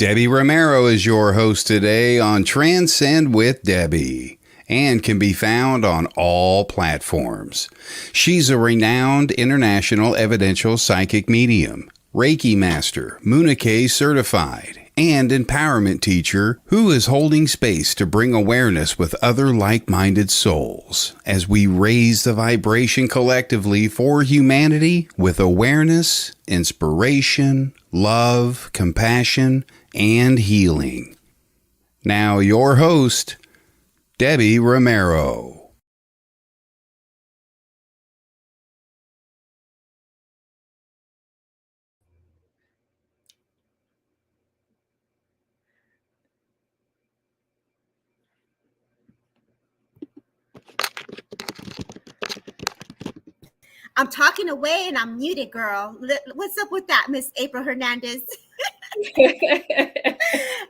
Debbie Romero is your host today on Transcend with Debbie and can be found on all platforms. She's a renowned international evidential psychic medium, Reiki master, Munike certified, and empowerment teacher who is holding space to bring awareness with other like-minded souls as we raise the vibration collectively for humanity with awareness, inspiration, love, compassion, and healing. Now your host, Debbie Romero. I'm talking away and I'm muted, girl. What's up with that, Miss April Hernandez?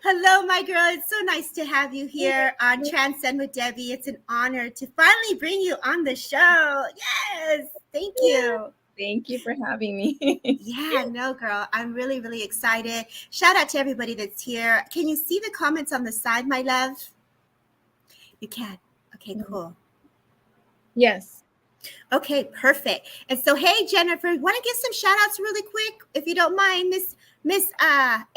Hello, my girl. It's so nice to have you here on Transcend with Debbie. It's an honor to finally bring you on the show. Yes. Thank you. Thank you for having me. Yeah, no, girl. I'm really, really excited. Shout out to everybody that's here. Can you see the comments on the side, my love? You can. Okay, cool. Yes. Okay, perfect. And so, hey, Jennifer, want to give some shout outs really quick, if you don't mind, Miss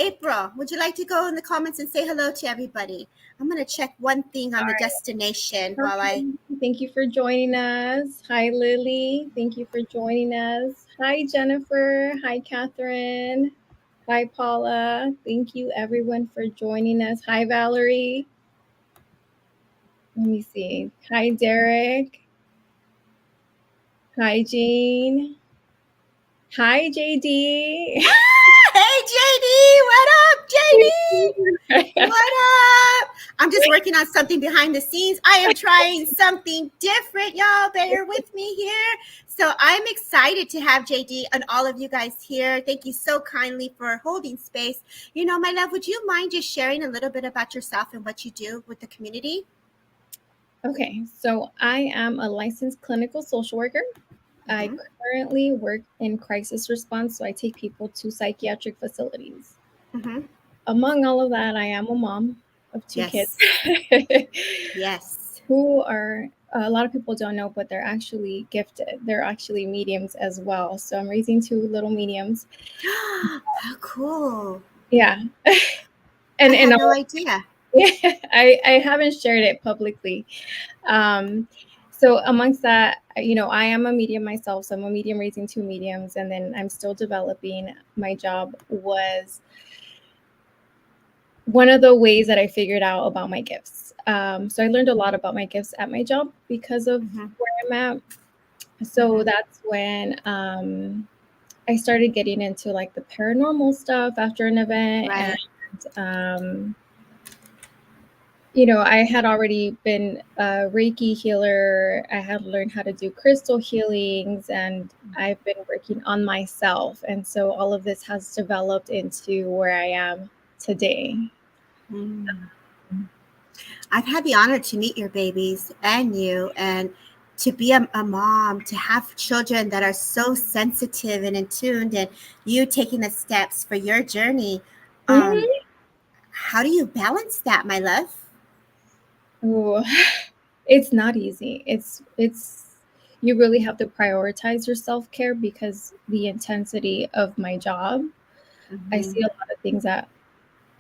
April? Would you like to go in the comments and say hello to everybody? I'm going to check one thing on the destination while I... Thank you for joining us. Hi, Lily. Thank you for joining us. Hi, Jennifer. Hi, Catherine. Hi, Paula. Thank you, everyone, for joining us. Hi, Valerie. Let me see. Hi, Derek. Hi, Jean. Hi, JD. Hey, JD. What up, JD? What up? I'm just working on something behind the scenes. I am trying something different, y'all. Bear with me here. So I'm excited to have JD and all of you guys here. Thank you so kindly for holding space. You know, my love, would you mind just sharing a little bit about yourself and what you do with the community? Okay, so I am a licensed clinical social worker. I currently work in crisis response, so I take people to psychiatric facilities. Among all of that, I am a mom of two kids. Yes. Who are, a lot of people don't know, but they're actually gifted. They're actually mediums as well. So I'm raising two little mediums. How cool. Yeah. And I had no idea. Yeah, I haven't shared it publicly. So amongst that, you know, I am a medium myself. So I'm a medium raising two mediums, and then I'm still developing. My job was one of the ways that I figured out about my gifts. So I learned a lot about my gifts at my job because of where I'm at. So that's when I started getting into like the paranormal stuff after an event. Right. And you know, I had already been a Reiki healer. I had learned how to do crystal healings, and I've been working on myself. And so all of this has developed into where I am today. I've had the honor to meet your babies and you, and to be a mom, to have children that are so sensitive and in tune, and you taking the steps for your journey. How do you balance that, my love? Oh, it's not easy. It's you really have to prioritize your self-care because the intensity of my job, I see a lot of things that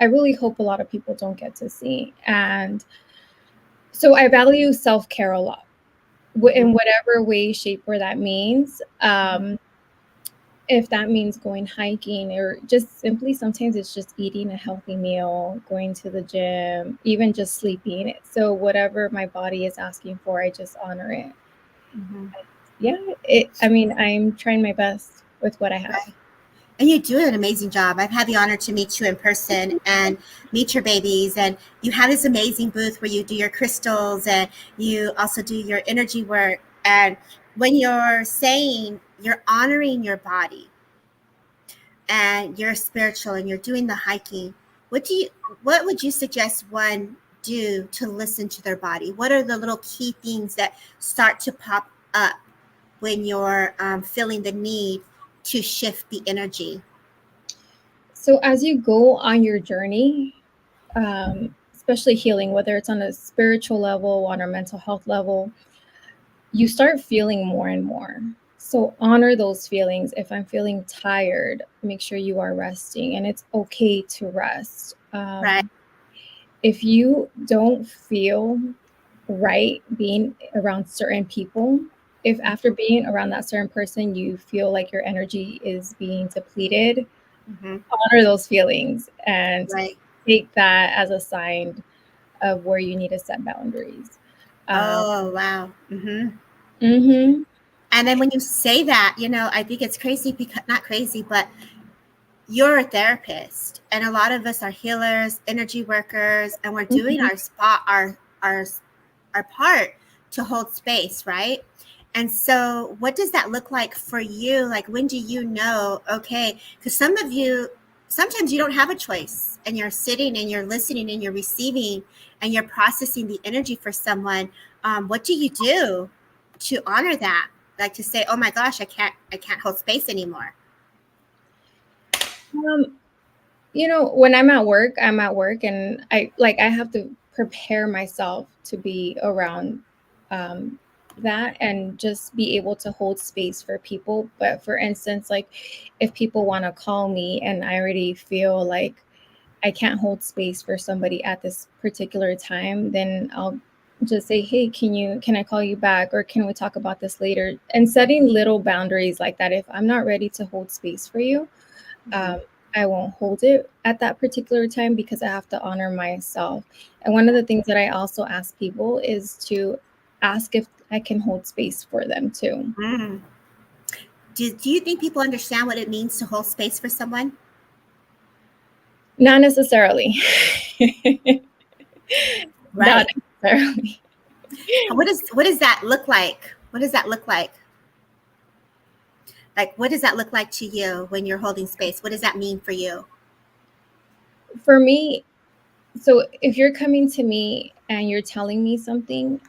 I really hope a lot of people don't get to see. And so I value self-care a lot in whatever way, shape, or that means. If that means going hiking or just simply sometimes it's just eating a healthy meal, going to the gym, even just sleeping. So whatever my body is asking for, I just honor it. Yeah, I mean, I'm trying my best with what I have. Right. And you do an amazing job. I've had the honor to meet you in person and meet your babies. And you have this amazing booth where you do your crystals and you also do your energy work. And when you're saying you're honoring your body and you're spiritual and you're doing the hiking, what would you suggest one do to listen to their body? What are the little key things that start to pop up when you're feeling the need to shift the energy? So as you go on your journey, especially healing, whether it's on a spiritual level, on a mental health level, you start feeling more and more. So honor those feelings. If I'm feeling tired, make sure you are resting, and it's okay to rest. Right. If you don't feel right being around certain people, if after being around that certain person you feel like your energy is being depleted, Mm-hmm. honor those feelings and Right. take that as a sign of where you need to set boundaries. Um, Oh, wow. Mm-hmm. mhm, And then when you say that, I think it's crazy because not crazy, but you're a therapist, and a lot of us are healers, energy workers, and we're doing mhm. our spot, our part to hold space, right? And so, what does that look like for you? Like, when do you know? Okay, because some of you, sometimes you don't have a choice, and you're sitting and you're listening and you're receiving and you're processing the energy for someone. What do you do to honor that? Like to say, "Oh my gosh, I can't hold space anymore." Um, when I'm at work, and I have to prepare myself to be around um, that and just be able to hold space for people. But for instance, like if people want to call me and I already feel like I can't hold space for somebody at this particular time, then I'll just say, "Hey, can I call you back, or can we talk about this later?" And setting little boundaries like that. If I'm not ready to hold space for you, Mm-hmm. um, I won't hold it at that particular time because I have to honor myself. And one of the things that I also ask people is to ask if I can hold space for them too. Mm. Do you think people understand what it means to hold space for someone? Not necessarily. Not Right. necessarily. What does that look like? What does that look like? Like, what does that look like to you when you're holding space? What does that mean for you? For me, so if you're coming to me and you're telling me something,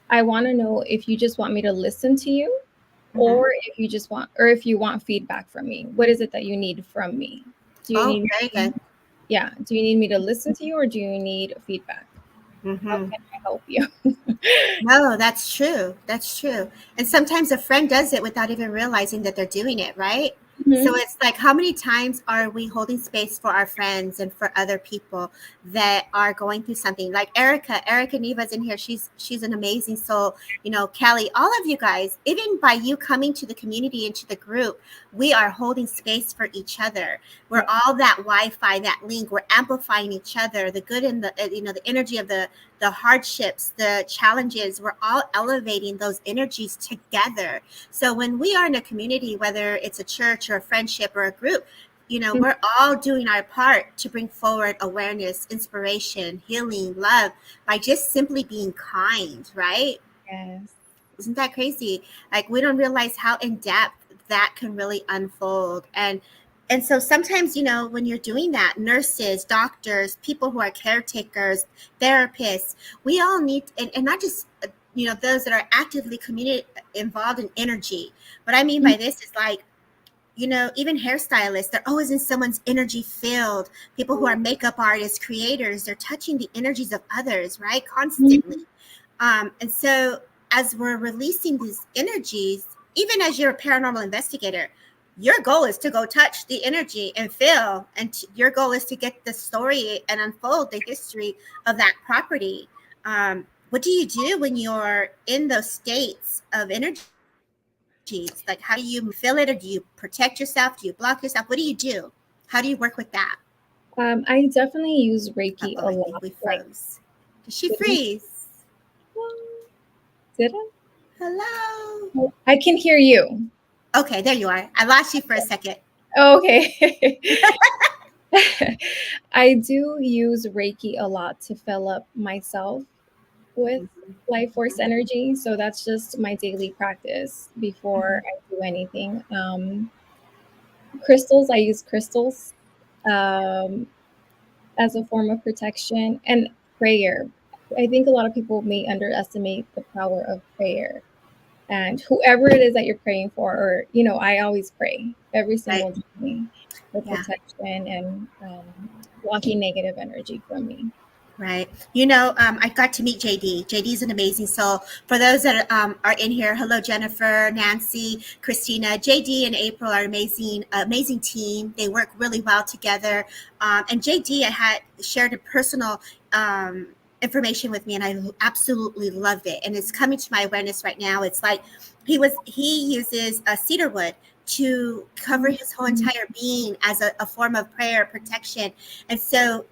I want to know if you just want me to listen to you, Mm-hmm. or if you want feedback from me. What is it that you need from me? Do you Oh, need very me, good. yeah, do you need me to listen to you, or do you need feedback? How Mm-hmm. can I help you? No, that's true. That's true. And sometimes a friend does it without even realizing that they're doing it, right? So Mhm. it's like, how many times are we holding space for our friends and for other people that are going through something? Like Erica Neva's in here. She's an amazing soul. Kelly, all of you guys, even by you coming to the community and to the group, we are holding space for each other. We're Yeah. all that Wi-Fi, that link. We're amplifying each other, the good and the energy of the hardships, the challenges. We're all elevating those energies together. So when we are in a community, whether it's a church or a friendship or a group, Mhm. we're all doing our part to bring forward awareness, inspiration, healing, love by just simply being kind, right? Yes. Isn't that crazy? Like, we don't realize how in depth that can really unfold. And so sometimes, when you're doing that, nurses, doctors, people who are caretakers, therapists, we all need, and not just those that are actively community involved in energy. What I mean Mhm. by this is like, even hairstylists, they're always in someone's energy field. People who are makeup artists, creators, they're touching the energies of others, right? Constantly. Mhm. And so, as we're releasing these energies, even as you're a paranormal investigator, your goal is to go touch the energy and feel, and your goal is to get the story and unfold the history of that property. What do you do when you're in those states of energy? Like, how do you feel it, or do you protect yourself? Do you block yourself? What do you do? How do you work with that? I definitely use Reiki a I think lot. we Like, froze. Did she did we? freeze? Did I? Hello. Oh, I can hear you. Okay, there you are. I lost you for a second. Oh, okay. I do use Reiki a lot to fill up myself with life force energy. So that's just my daily practice before Mhm. I do anything. Crystals, I use crystals um, as a form of protection, and prayer. I think a lot of people may underestimate the power of prayer. And whoever it is that you're praying for, or, I always pray every Right. single day. for Yeah. protection and blocking negative energy from me. Right. I got to meet JD. JD is an amazing soul. For those that are in here, hello, Jennifer, Nancy, Christina. JD and April are amazing, amazing team. They work really well together. And JD, I had shared a personal information with me, and I absolutely loved it. And it's coming to my awareness right now. It's like he uses cedar wood to cover his whole entire being as a form of prayer protection. And so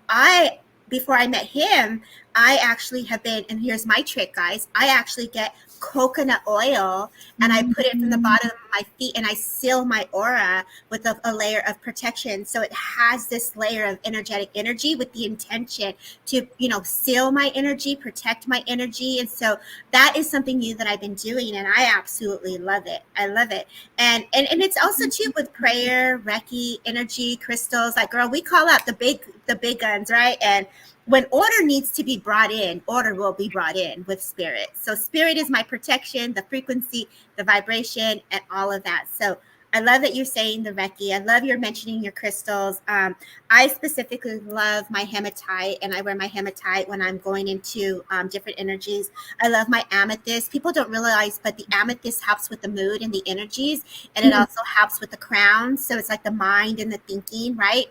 before I met him, I actually have been, and here's my trick, guys. I actually get coconut oil and I put it from the bottom of my feet and I seal my aura with a layer of protection. So it has this layer of energetic energy with the intention to, seal my energy, protect my energy. And so that is something new that I've been doing, and I absolutely love it. I love it. And it's also too with prayer, Reiki, energy, crystals. Like, girl, we call out the big guns, right? And when order needs to be brought in, order will be brought in with spirit. So spirit is my protection, the frequency, the vibration, and all of that. So I love that you're saying the Reiki. I love you're mentioning your crystals. I specifically love my hematite, and I wear my hematite when I'm going into different energies. I love my amethyst. People don't realize, but the amethyst helps with the mood and the energies, and it also helps with the crown. So it's like the mind and the thinking, right?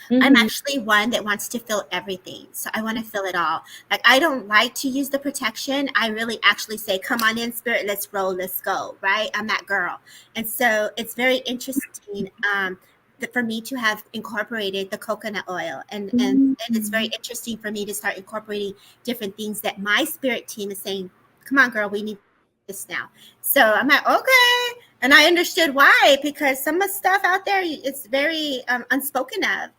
I'm actually one that wants to feel everything. So I want to feel it all. Like, I don't like to use the protection. I really actually say, come on in, spirit, let's roll, let's go, right? I'm that girl. And so it's very interesting for me to have incorporated the coconut oil. And it's very interesting for me to start incorporating different things that my spirit team is saying, come on, girl, we need this now. So I'm like, okay. And I understood why, because some of the stuff out there, it's very unspoken of.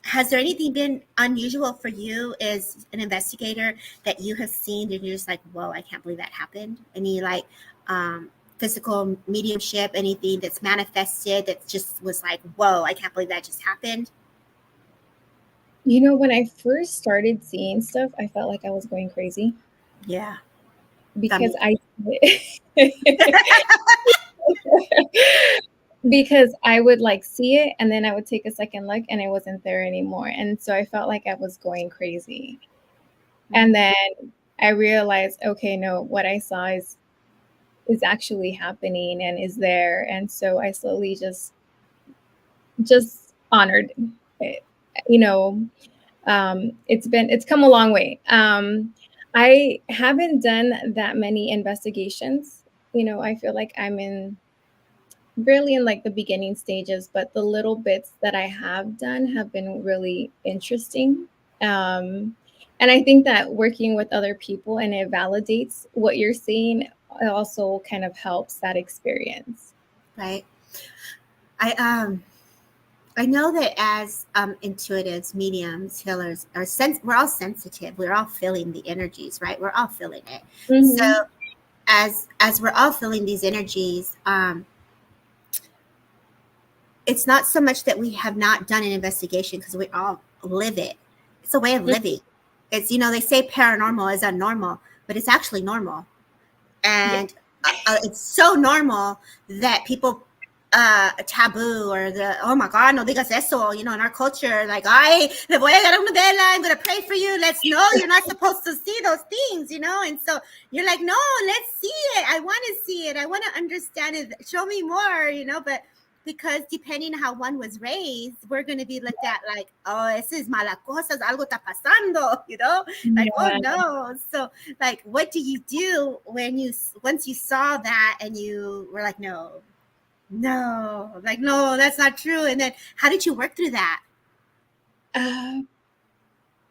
Has there anything been unusual for you as an investigator that you have seen and you're just like, whoa, I can't believe that happened? Any physical mediumship, anything that's manifested that just was like, whoa, I can't believe that just happened? When I first started seeing stuff, I felt like I was going crazy. Yeah. Because because I would see it and then I would take a second look and it wasn't there anymore. And so I felt like I was going crazy. And then I realized, okay, no, what I saw is actually happening and is there. And so I slowly just honored it. It's come a long way. I haven't done that many investigations. I feel like I'm really in the beginning stages, but the little bits that I have done have been really interesting. And I think that working with other people and it validates what you're seeing, it also kind of helps that experience. Right. I know that as intuitives, mediums, healers, we're all sensitive. We're all feeling the energies, right? We're all feeling it. So as we're all feeling these energies, it's not so much that we have not done an investigation, because we all live it. It's a way of living. It's, they say paranormal is unnormal, but it's actually normal. And it's so normal that people taboo, or oh my God, no digas eso, in our culture, like, ay, le voy a dar una vela, I'm going to pray for you. You're not supposed to see those things, And so you're like, no, let's see it. I want to see it. I want to understand it. Show me more, but because depending on how one was raised, we're going to be looked at like, oh, this is mala cosas, algo está pasando, like, oh no. So like, what do you do once you saw that and you were like, no, that's not true? And then how did you work through that?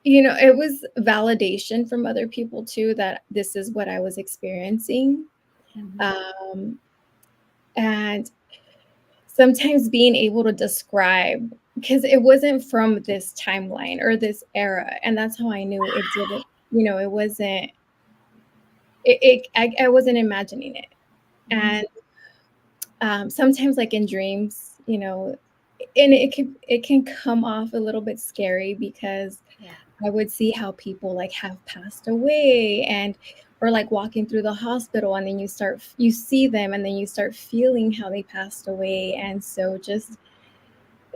It was validation from other people too, that this is what I was experiencing. And sometimes being able to describe, because it wasn't from this timeline or this era. And that's how I knew it didn't, it wasn't, I wasn't imagining it. And sometimes in dreams, and it can come off a little bit scary, because I would see how people have passed away, or walking through the hospital, and then you see them and then you start feeling how they passed away. And so just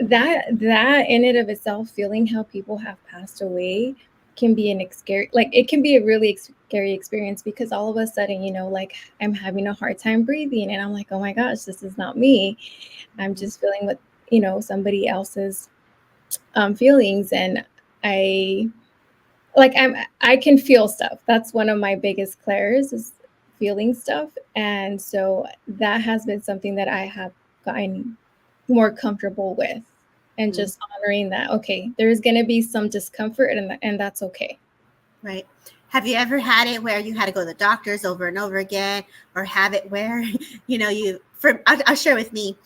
that in and of itself, feeling how people have passed away can be scary, like it can be a really scary experience, because all of a sudden, like I'm having a hard time breathing and I'm like, oh my gosh, this is not me. I'm just feeling what, somebody else's feelings. And I I can feel stuff. That's one of my biggest clairs, is feeling stuff. And so that has been something that I have gotten more comfortable with, and Mm, just honoring that, okay, there's going to be some discomfort, and that's okay. right. Have you ever had it where you had to go to the doctors over and over again, or have it where, I'll share with me.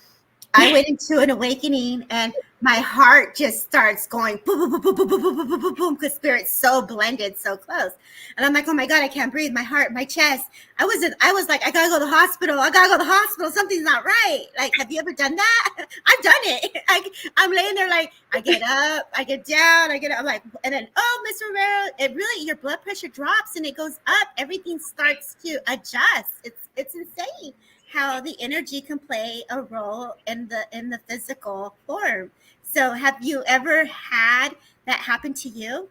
I went into an awakening and my heart just starts going boom, boom, boom, boom, boom, boom, boom, boom, boom, boom, because spirit's so blended, so close. And I'm like, oh my God, I can't breathe. My heart, my chest. I was like, I gotta go to the hospital. I gotta go to the hospital. Something's not right. Like, have you ever done that? I've done it. I'm laying there like, I get up, I get down, I get up. I'm like, and then, oh, Mr. Rivera, it really, your blood pressure drops and it goes up. Everything starts to adjust. It's insane how the energy can play a role in the physical form. So have you ever had that happen to you?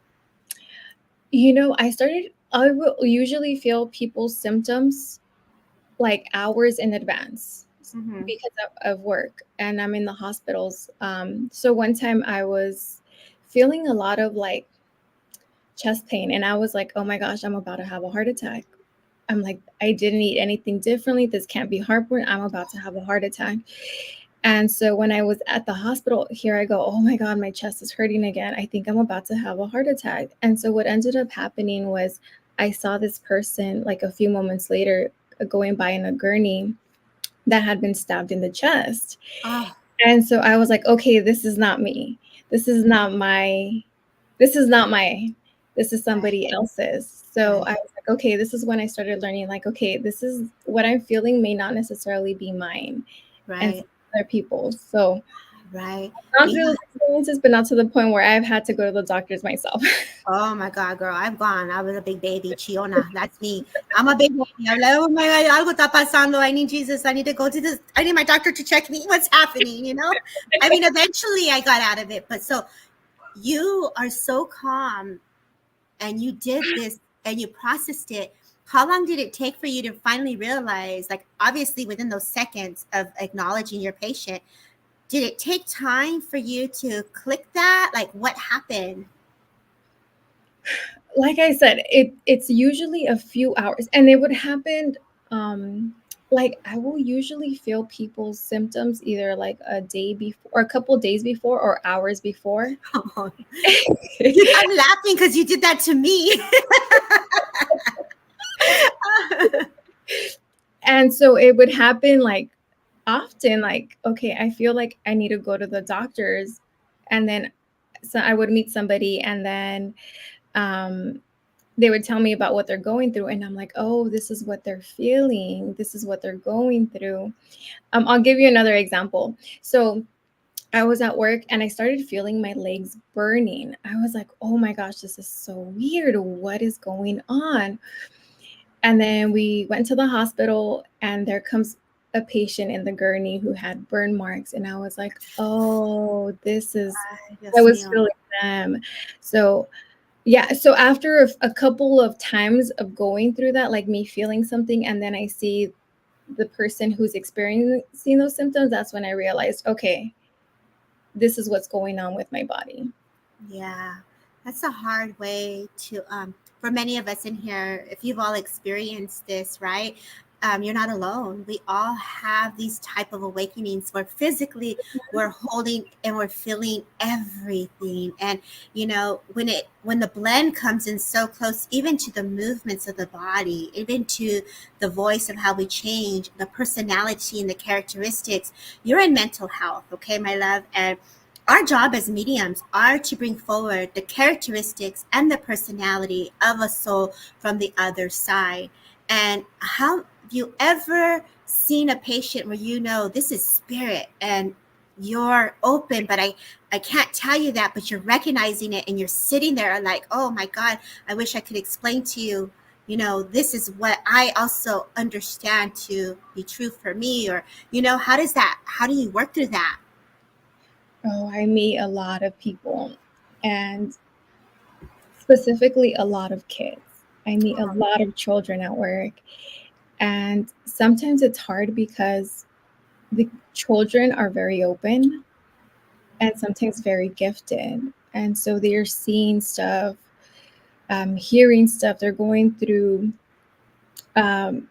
I will usually feel people's symptoms like hours in advance, Mm-hmm. because of work, and I'm in the hospitals. So one time I was feeling a lot of like chest pain, and I was like, oh my gosh, I'm about to have a heart attack. I'm like, I didn't eat anything differently. This can't be heartburn. I'm about to have a heart attack. And so when I was at the hospital, here I go, oh my God, my chest is hurting again. I think I'm about to have a heart attack. And so what ended up happening was I saw this person like a few moments later going by in a gurney that had been stabbed in the chest. Oh, And so I was like, okay, this is not me. This is not my, this is not my, this is right, somebody else's. So right, I was like, okay, this is when I started learning, like, okay, this is what I'm feeling may not necessarily be mine, and right, some other people's. So right. I've gone Yeah. through those experiences, but not to the point where I've had to go to the doctors myself. Oh my God, girl, I've gone. I was a big baby, Chiona. That's me. I'm a big baby. I'm like, oh my God, algo está pasando. I need Jesus. I need to go to this. I need my doctor to check me. What's happening? I mean, eventually I got out of it. But so you are so calm, and you did this and you processed it. How long did it take for you to finally realize, like, obviously within those seconds of acknowledging your patient, did it take time for you to click that? Like, what happened? Like I said, it's usually a few hours, and it would happen. Like I will usually feel people's symptoms either like a day before, or a couple days before, or hours before. Oh, I'm laughing because you did that to me. And so it would happen like often, like, okay, I feel like I need to go to the doctors. And then so I would meet somebody, and then um, they would tell me about what they're going through. And I'm like, oh, this is what they're feeling. This is what they're going through. I'll give you another example. So I was at work and I started feeling my legs burning. I was like, oh my gosh, this is so weird. What is going on? And then we went to the hospital, and there comes a patient in the gurney who had burn marks. And I was like, oh, this is, Ay, I Dios was mío. feeling them. So, yeah. So after a couple of times of going through that, like me feeling something, and then I see the person who's experiencing those symptoms, that's when I realized, okay, this is what's going on with my body. Yeah, that's a hard way to, for many of us in here, if you've all experienced this, right? You're not alone. We all have these type of awakenings where physically we're holding and we're feeling everything. And when the blend comes in so close, even to the movements of the body, even to the voice of how we change, the personality and the characteristics, you're in mental health, okay, my love? And our job as mediums are to bring forward the characteristics and the personality of a soul from the other side. And how have you ever seen a patient where this is spirit and you're open, but I can't tell you that, but you're recognizing it and you're sitting there like, oh my God, I wish I could explain to you, this is what I also understand to be true for me, or how do you work through that? Oh, I meet a lot of people, and specifically a lot of kids. I meet a lot of children at work, and sometimes it's hard because the children are very open and sometimes very gifted. And so they're seeing stuff, hearing stuff, they're going through, um,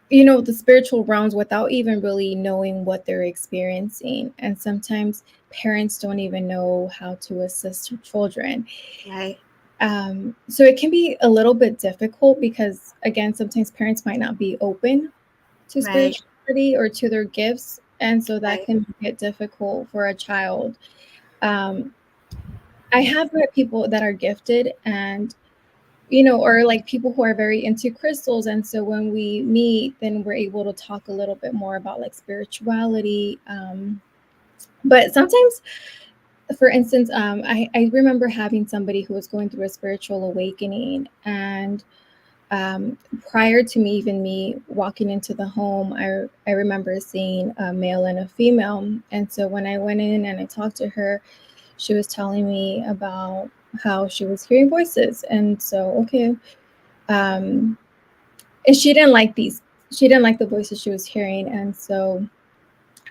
the spiritual realms without even really knowing what they're experiencing. And sometimes parents don't even know how to assist children. Right. So it can be a little bit difficult because, again, sometimes parents might not be open to Right. spirituality or to their gifts. And so that Right. can get difficult for a child. Um, I have met people that are gifted and, or like people who are very into crystals. And so when we meet, then we're able to talk a little bit more about like spirituality. But sometimes, for instance, I remember having somebody who was going through a spiritual awakening, and prior to me walking into the home, I remember seeing a male and a female. And so when I went in and I talked to her, she was telling me about how she was hearing voices. And so, okay, and she didn't like the voices she was hearing. And so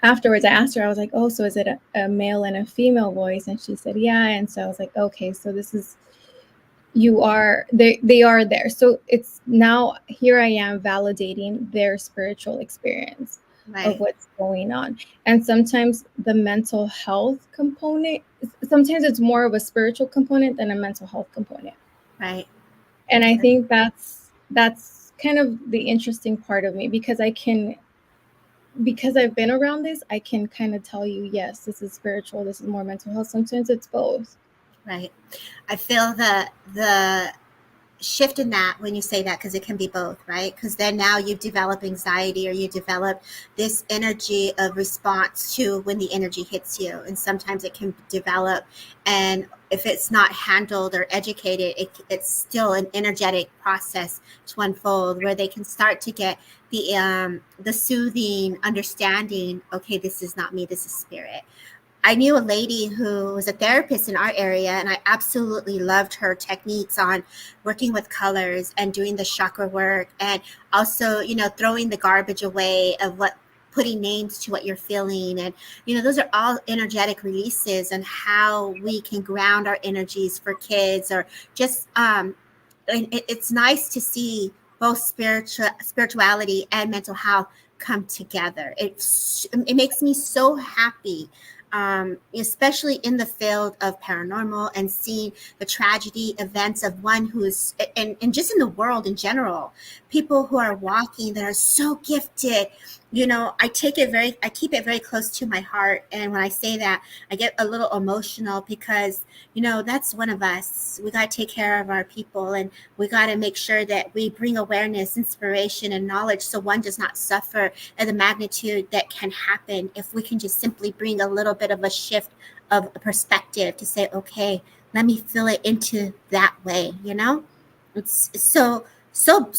afterwards I asked her, I was like, oh, so is it a male and a female voice? And she said, yeah. And so I was like, okay, so this is, they are there. So it's now, here I am validating their spiritual experience of Right. what's going on. And sometimes the mental health component, sometimes it's more of a spiritual component than a mental health component. Right. And I think that's kind of the interesting part of me, because because I've been around this, I can kind of tell you, yes, this is spiritual, this is more mental health. Sometimes it's both. Right. I feel the shift in that when you say that, because it can be both, right? Because then now you develop anxiety, or you develop this energy of response to when the energy hits you, and sometimes it can develop, and if it's not handled or educated, it's still an energetic process to unfold, where they can start to get the soothing understanding. Okay, this is not me, this is spirit. I knew a lady who was a therapist in our area, and I absolutely loved her techniques on working with colors and doing the chakra work, and also, throwing the garbage away of what, putting names to what you're feeling. And, those are all energetic releases, and how we can ground our energies for kids, or just, and it's nice to see both spirituality and mental health come together. It makes me so happy, especially in the field of paranormal, and seeing the tragedy events of one who's, and just in the world in general, people who are walking that are so gifted. I keep it very close to my heart. And when I say that, I get a little emotional, because, that's one of us. We got to take care of our people, and we got to make sure that we bring awareness, inspiration, and knowledge, so one does not suffer at the magnitude that can happen if we can just simply bring a little bit of a shift of a perspective to say, okay, let me feel it into that way. It's so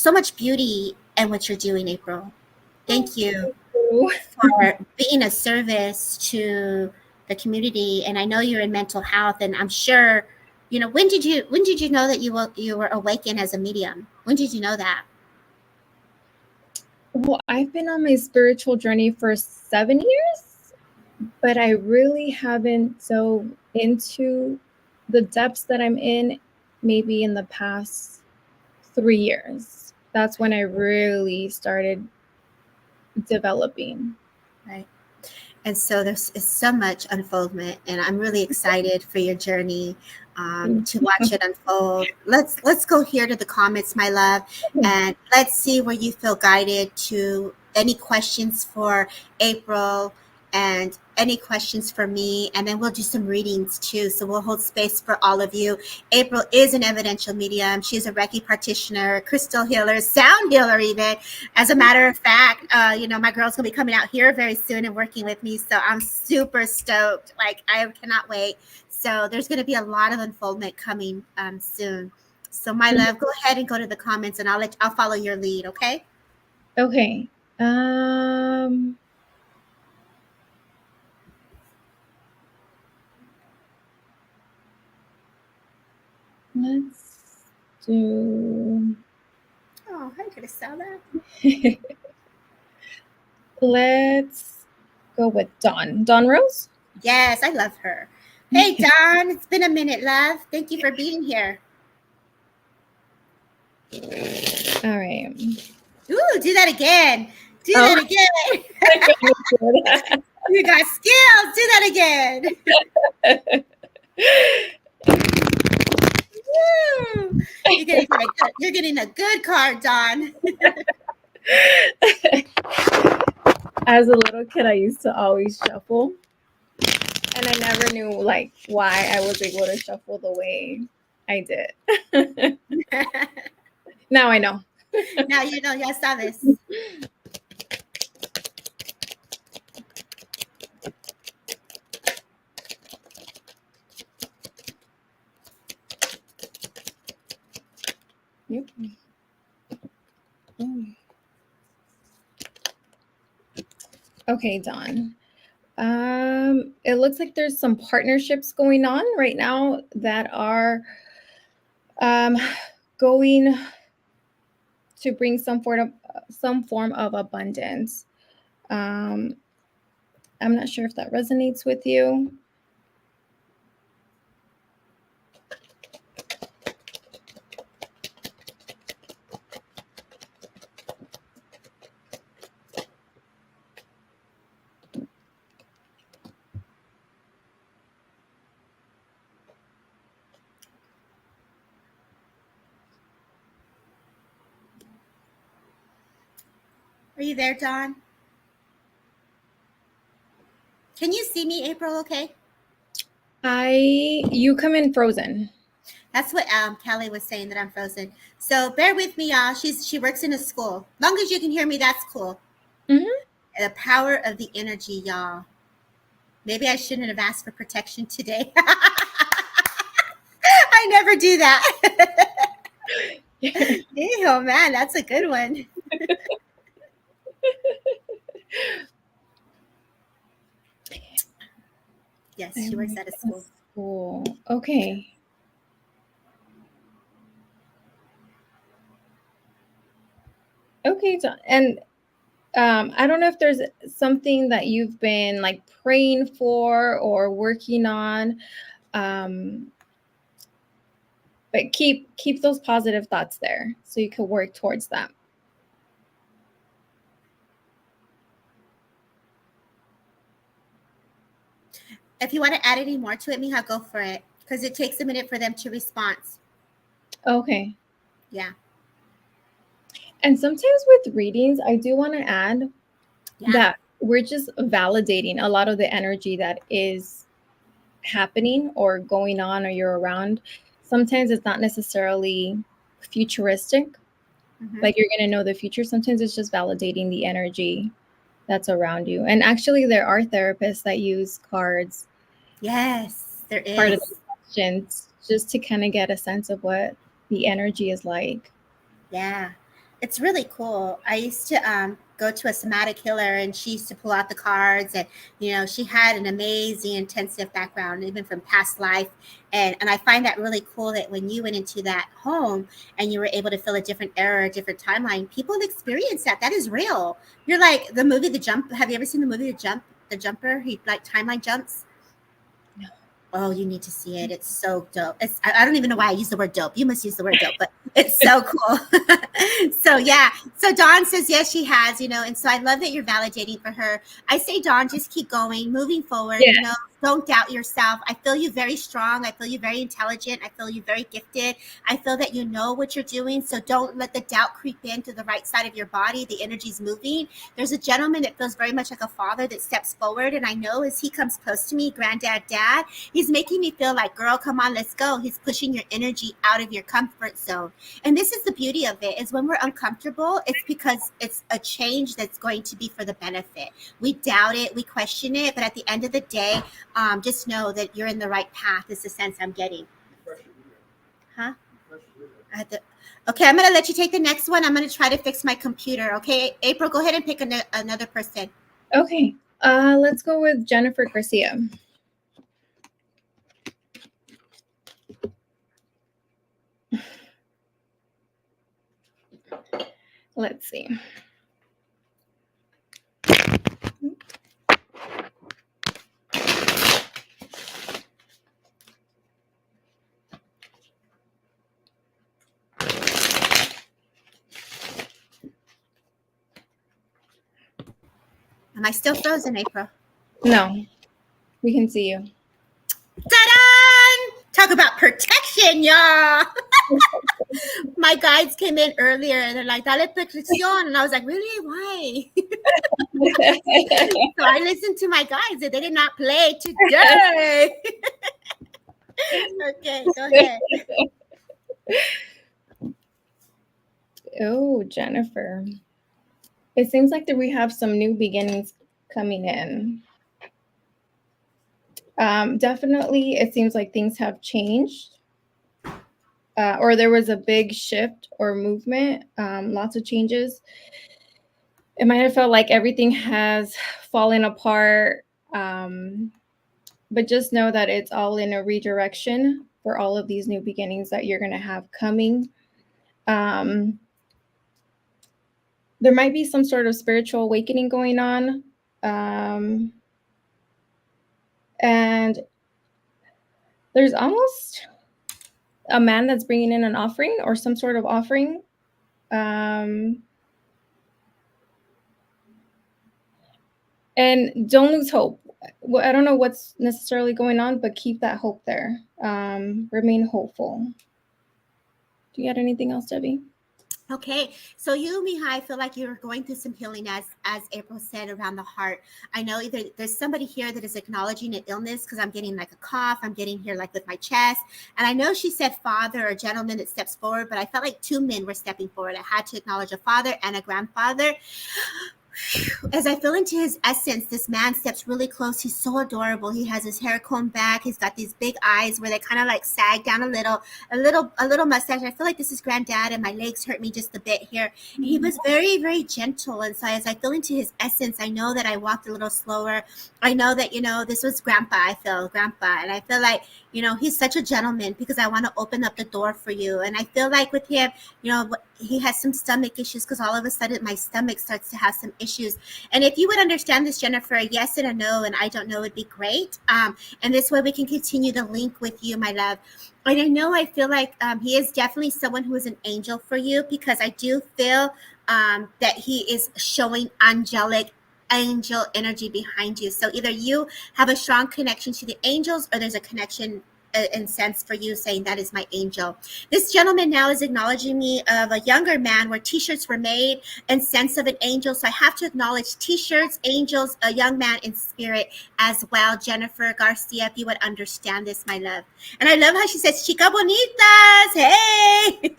much beauty in what you're doing, April. Thank you Ooh. for being a service to the community. And I know you're in mental health, and I'm sure, when did you know that you were awakened as a medium? When did you know that? Well, I've been on my spiritual journey for 7 years, but I really haven't dove into the depths that I'm in maybe in the past 3 years. That's when I really started developing. Right. And so there's is so much unfoldment, and I'm really excited for your journey, to watch it unfold. Let's go here to the comments, my love, and let's see where you feel guided to. Any questions for April, and any questions for me, and then we'll do some readings too. So we'll hold space for all of you. April is an evidential medium. She's a Reiki practitioner, crystal healer, sound healer even. As a matter of fact, my girl's gonna be coming out here very soon and working with me. So I'm super stoked. Like, I cannot wait. So there's gonna be a lot of unfoldment coming soon. So my love, go ahead and go to the comments, and I'll follow your lead, okay? Okay. Um Let's do. Oh, I could have saw that. Let's go with Dawn. Dawn Rose? Yes, I love her. Hey, Dawn, it's been a minute, love. Thank you for being here. All right. Ooh, do that again. Do that again. You got skills. Do that again. Woo. You're getting a good card, Dawn. As a little kid, I used to always shuffle, and I never knew like why I was able to shuffle the way I did. Now I know. Now you know. Ya sabes. Yep. Okay, Dawn. It looks like there's some partnerships going on right now that are going to bring some form of abundance. I'm not sure if that resonates with you. Are you there, Dawn? Can you see me, April? Okay. You come in frozen. That's what Callie was saying, that I'm frozen. So bear with me, y'all. She works in a school. Long as you can hear me, that's cool. Mm-hmm. The power of the energy, y'all. Maybe I shouldn't have asked for protection today. I never do that. Oh man, that's a good one. Yes, she works at a school. Okay. Okay, and I don't know if there's something that you've been like praying for or working on, but keep those positive thoughts there so you can work towards that. If you want to add any more to it, Mija, go for it, because it takes a minute for them to respond. Okay. Yeah. And sometimes with readings, I do want to add that we're just validating a lot of the energy that is happening or going on or you're around. Sometimes it's not necessarily futuristic, like you're going to know the future. Sometimes it's just validating the energy that's around you. And actually, there are therapists that use cards. Yes, there is. Part of the questions, just to kind of get a sense of what the energy is like. Yeah, it's really cool. I used to go to a somatic healer, and she used to pull out the cards, and she had an amazing intensive background, even from past life. And I find that really cool, that when you went into that home and you were able to feel a different era, a different timeline, people have experienced that. That is real. You're like the movie The Jump. Have you ever seen the movie The Jumper? He like timeline jumps. Oh, you need to see it. It's so dope. I don't even know why I use the word dope. You must use the word dope, but it's so cool. So yeah. So Dawn says, yes, she has, and so I love that you're validating for her. I say, Dawn, just keep going, moving forward. Yeah. Don't doubt yourself. I feel you very strong. I feel you very intelligent. I feel you very gifted. I feel that you know what you're doing. So don't let the doubt creep into the right side of your body. The energy's moving. There's a gentleman that feels very much like a father that steps forward. And I know as he comes close to me, granddad, dad, he's making me feel like, girl, come on, let's go. He's pushing your energy out of your comfort zone. And this is the beauty of it, is when we're uncomfortable, it's because it's a change that's going to be for the benefit. We doubt it, we question it, but at the end of the day, just know that you're in the right path is the sense I'm getting. Huh? Okay, I'm going to let you take the next one. I'm going to try to fix my computer. Okay, April, go ahead and pick another person. Okay, let's go with Jennifer Garcia. Let's see. Am I still frozen, April? No, we can see you. Ta-da! Talk about protection, y'all. My guides came in earlier and they're like, dale protección. And I was like, really? Why? So I listened to my guides and they did not play today. Okay, go ahead. Oh, Jennifer. It seems like that we have some new beginnings coming in. Definitely, it seems like things have changed. Or there was a big shift or movement, lots of changes. It might have felt like everything has fallen apart, but just know that it's all in a redirection for all of these new beginnings that you're going to have coming. There might be some sort of spiritual awakening going on. And there's almost a man that's bringing in an offering or some sort of offering. And don't lose hope. Well, I don't know what's necessarily going on, but keep that hope there. Remain hopeful. Do you got anything else, Debbie? Okay, so you, Mihai, I feel like you're going through some healing, as April said, around the heart. I know either there's somebody here that is acknowledging an illness, because I'm getting like a cough. I'm getting here like with my chest. And I know she said father or gentleman that steps forward, but I felt like two men were stepping forward. I had to acknowledge a father and a grandfather. As I feel into his essence, this man steps really close. He's so adorable. He has his hair combed back. He's got these big eyes where they kind of like sag down a little mustache. I feel like this is granddad, and my legs hurt me just a bit here. And he was very, very gentle. And so as I feel into his essence, I know that I walked a little slower. I know that, this was grandpa. And I feel like, he's such a gentleman, because I want to open up the door for you. And I feel like with him, he has some stomach issues, because all of a sudden my stomach starts to have some issues. And if you would understand this, Jennifer, a yes and a no, and I don't know, would be great. And this way we can continue the link with you, my love. And I feel like he is definitely someone who is an angel for you, because I do feel that he is showing angel energy behind you. So either you have a strong connection to the angels, or there's a connection and sense for you saying that is my angel. This gentleman now is acknowledging me of a younger man where t-shirts were made and sense of an angel. So I have to acknowledge t-shirts, angels, a young man in spirit as well. Jennifer Garcia, if you would understand this, my love. And I love how she says, chica bonitas, hey.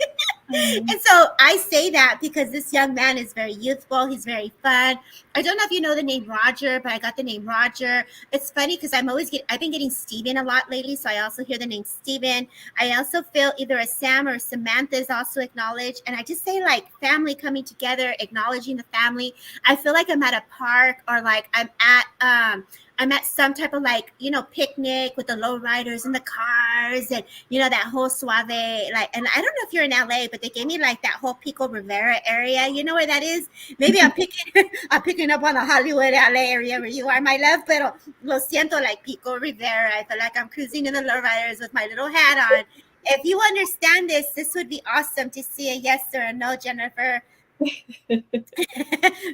And so I say that because this young man is very youthful. He's very fun. I don't know if you know the name Roger, but I got the name Roger. It's funny because I've been getting Steven a lot lately. So I also hear the name Steven. I also feel either a Sam or a Samantha is also acknowledged. And I just say like family coming together, acknowledging the family. I feel like I'm at a park, or like I'm at some type of like, picnic with the lowriders and the cars and, that whole suave, like, and I don't know if you're in LA, but they gave me like that whole Pico Rivera area. You know where that is? Maybe I'm picking up on the Hollywood LA area where you are, my love, pero lo siento, like Pico Rivera. I feel like I'm cruising in the lowriders with my little hat on. If you understand this would be awesome to see a yes or a no, Jennifer.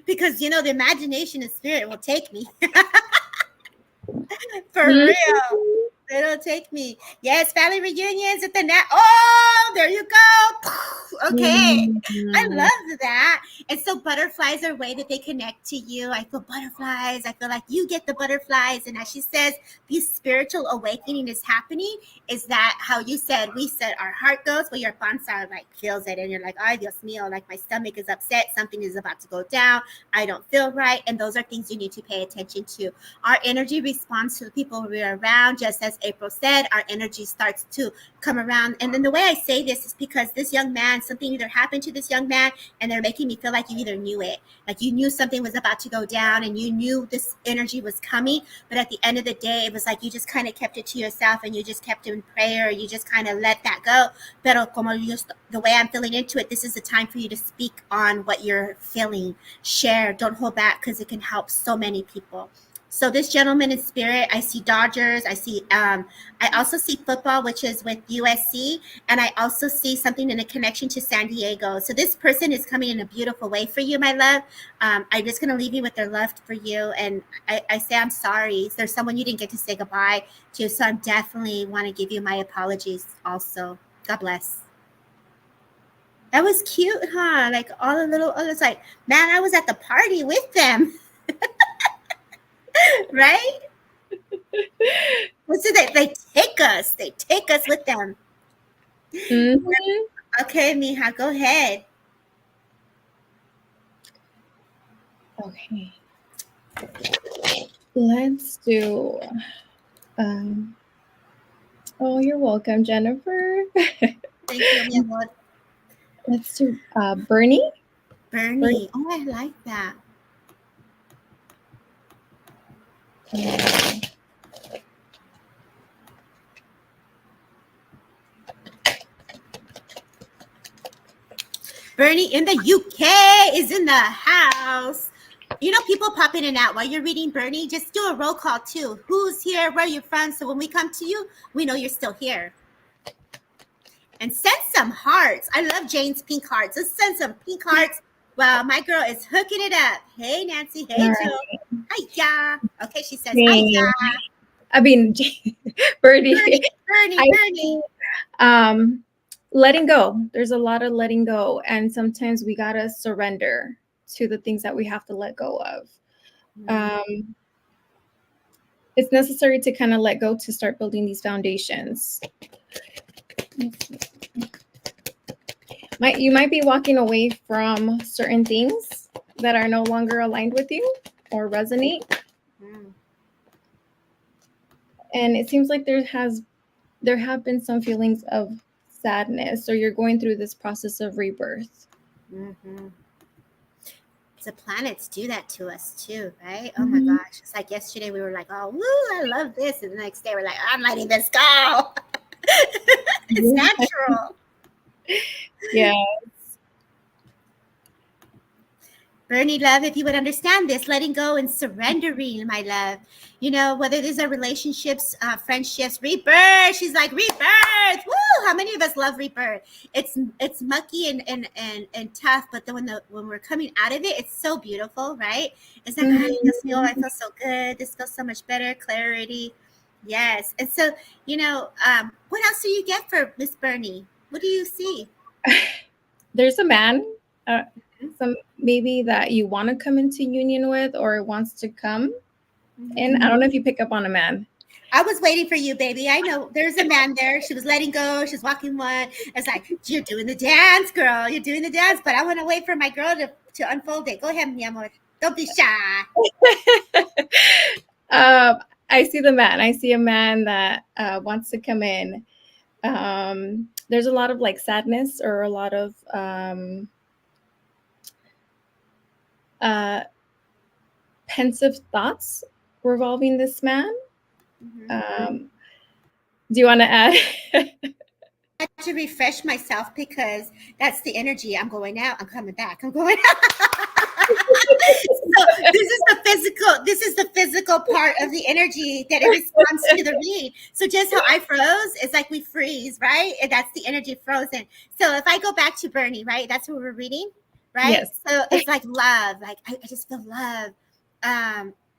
Because, the imagination and spirit will take me. For real. It'll take me. Yes, family reunions at the net. Oh, there you go. Okay. I love that. And so butterflies are a way that they connect to you. I feel butterflies. I feel like you get the butterflies. And as she says, this spiritual awakening is happening. Is that how we said our heart goes? Well, your panza like feels it. And you're like, ay, Dios mío, like my stomach is upset. Something is about to go down. I don't feel right. And those are things you need to pay attention to. Our energy responds to the people we are around. Just as April said, our energy starts to come around. And then the way I say this is because this young man something either happened to this young man, and they're making me feel like you either knew it, like you knew something was about to go down, and you knew this energy was coming, but at the end of the day, it was like you just kind of kept it to yourself, and you just kept it in prayer, you just kind of let that go. Pero como the way I'm feeling into it, this is the time for you to speak on what you're feeling. Share, don't hold back, because it can help so many people. So this gentleman in spirit, I see Dodgers. I also see football, which is with USC. And I also see something in a connection to San Diego. So this person is coming in a beautiful way for you, my love. I'm just going to leave you with their love for you. And I say, I'm sorry. There's someone you didn't get to say goodbye to. So I definitely want to give you my apologies also. God bless. That was cute, huh? Like all the little, it's like, man, I was at the party with them. Right? So they take us with them. Mm-hmm. Okay, Mija, go ahead. Okay, let's do oh, you're welcome, Jennifer. Thank you, mi amor. Let's do Bernie. Bernie. Oh, I like that. Bernie in the UK is in the house. You know, people pop in and out while you're reading, Bernie. Just do a roll call too. Who's here? Where are you from? So when we come to you, we know you're still here. And send some hearts. I love Jane's pink hearts. Let's send some pink hearts. Well, my girl is hooking it up. Hey, Nancy. Hey, Jill. Hiya. Okay, she says hiya. I mean, Bernie. Bernie. Letting go. There's a lot of letting go. And sometimes we got to surrender to the things that we have to let go of. It's necessary to kind of let go to start building these foundations. You might be walking away from certain things that are no longer aligned with you or resonate. And it seems like there have been some feelings of sadness, so you're going through this process of rebirth. The planets do that to us too, right? Oh my gosh. It's like yesterday we were like, oh, woo, I love this. And the next day we're like, I'm letting this go. It's natural. Yes. Bernie, love, if you would understand this, letting go and surrendering, my love. You know, whether these are relationships, friendships, rebirth. She's like, rebirth. Woo! How many of us love rebirth? It's mucky and tough, but then when we're coming out of it, it's so beautiful, right? It's like, I feel so good. This feels so much better. Clarity. Yes. And so, you know, what else do you get for Miss Bernie? What do you see? There's a man. Some maybe that you want to come into union with or wants to come in. I don't know if you pick up on a man. I was waiting for you, baby. I know there's a man there. She was letting go. She's walking one. It's like, you're doing the dance, girl. You're doing the dance, but I want to wait for my girl to unfold it. Go ahead, mi amor. Don't be shy. I see the man. I see a man that wants to come in. There's a lot of like sadness or a lot of pensive thoughts revolving this man. Do you want to add? I had to refresh myself because that's the energy. I'm going out. I'm coming back. I'm going out. So this is the physical part of the energy that it responds to the read. So just how I froze, it's like we freeze, right? And that's the energy frozen. So if I go back to Bernie, right? That's what we're reading. Right? Yes. So it's like love. Like I just feel love.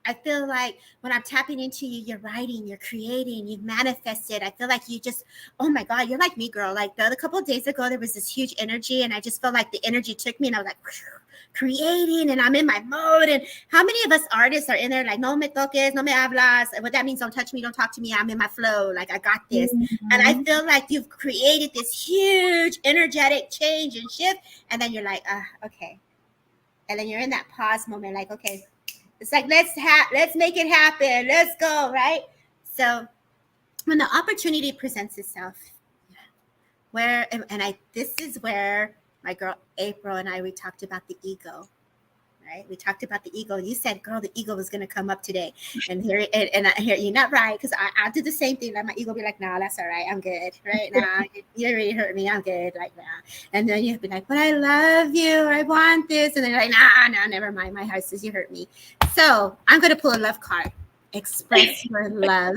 I feel like when I'm tapping into you, you're writing, you're creating, you've manifested. I feel like you just, oh my God, you're like me, girl. Like the other couple of days ago, there was this huge energy and I just felt like the energy took me and I was like, creating and I'm in my mode. And how many of us artists are in there like, no me toques, no me hablas. What that means, don't touch me, don't talk to me. I'm in my flow. Like I got this. And I feel like you've created this huge energetic change and shift. And then you're like, okay. And then you're in that pause moment, like, okay, it's like, let's make it happen. Let's go. Right. So when the opportunity presents itself, where, and I, this is where my girl April and I, we talked about the ego. Right? We talked about the ego. You said, girl, the ego was going to come up today. And here, and I hear you're not right. Cause I do the same thing. Like my ego be like, nah, that's all right. I'm good. Right now. You already hurt me. I'm good. Like, nah. And then you'll be like, but I love you. I want this. And then you're like, nah, never mind. My heart says you hurt me. So I'm going to pull a love card. Express your love.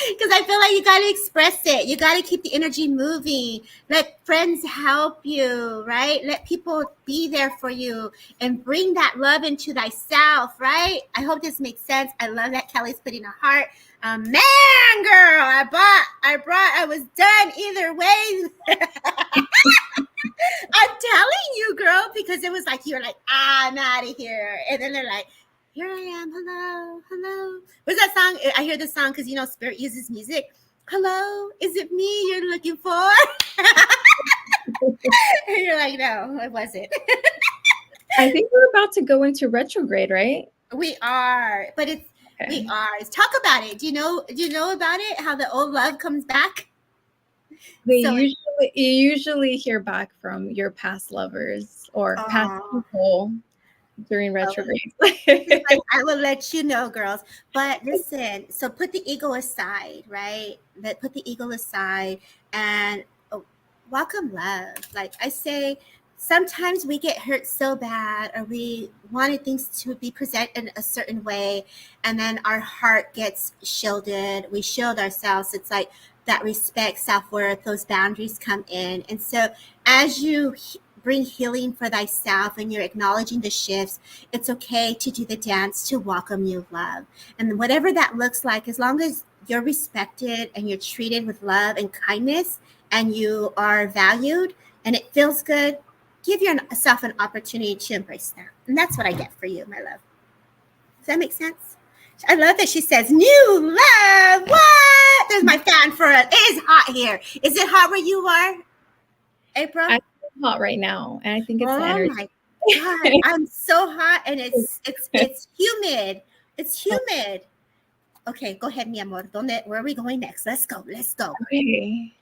Because I feel like you got to express it. You got to keep the energy moving. Let friends help you, right? Let people be there for you and bring that love into thyself, right? I hope this makes sense. I love that Kelly's putting a heart. Man, girl, I was done either way. I'm telling you, girl, because it was like, you're like, I'm out of here. And then they're like, here I am. Hello, hello. What's that song? I hear this song because, you know, Spirit uses music. Hello, is it me you're looking for? And you're like, no, it wasn't. I think we're about to go into retrograde, right? We are, but it's, Okay. we are. Talk about it. Do you know about it? How the old love comes back? You usually hear back from your past lovers or past people during retrograde. Like, I will let you know, girls. But listen, so put the ego aside, right? Put the ego aside and welcome love. Like I say, sometimes we get hurt so bad, or we wanted things to be presented in a certain way, and then our heart gets shielded. We shield ourselves. It's like that respect, self-worth, those boundaries come in. And so as you bring healing for thyself and you're acknowledging the shifts, it's okay to do the dance to welcome new love. And whatever that looks like, as long as you're respected and you're treated with love and kindness and you are valued and it feels good, give yourself an opportunity to embrace that. And that's what I get for you, my love. Does that make sense? I love that she says, new love. What? There's my fan for it. It is hot here. Is it hot where you are, April? I'm hot right now, and I think it's the energy. My God, I'm so hot, and it's humid. It's humid. Okay, go ahead, mi amor. Where are we going next? Let's go. Okay.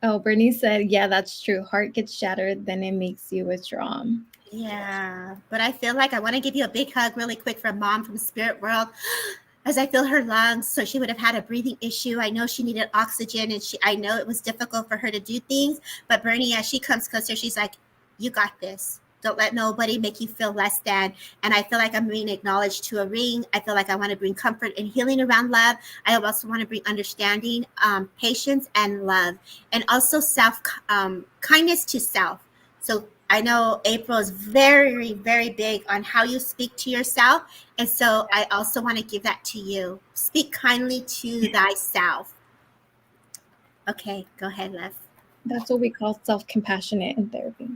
Oh, Brittany said, yeah, that's true. Heart gets shattered, then it makes you withdraw. Yeah, but I feel like I want to give you a big hug really quick from Mom from Spirit World. As I feel her lungs, so she would have had a breathing issue. I know she needed oxygen, and I know it was difficult for her to do things. But Bernie, as she comes closer, she's like, you got this. Don't let nobody make you feel less than. And I feel like I'm being acknowledged to a ring. I feel like I want to bring comfort and healing around love. I also want to bring understanding, patience, and love. And also kindness to self. So I know April is very, very big on how you speak to yourself. And so I also want to give that to you. Speak kindly to thyself. Okay, go ahead, love. That's what we call self-compassionate in therapy.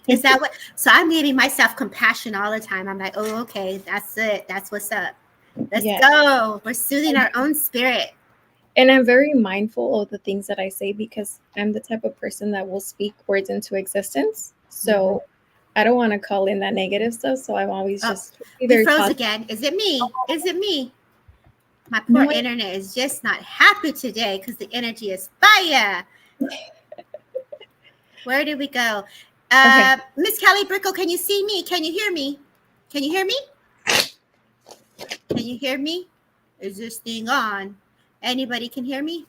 Is that what? So I'm giving myself compassion all the time. I'm like, oh, okay, that's it. That's what's up. Let's go. We're soothing our own spirit. And I'm very mindful of the things that I say because I'm the type of person that will speak words into existence. So I don't want to call in that negative stuff. So I'm always just either froze again. Is it me? Is it me? My poor internet is just not happy today because the energy is fire. Where did we go? Miss Kelly Brickle, can you see me? Can you hear me? Can you hear me? Can you hear me? Is this thing on? Anybody can hear me?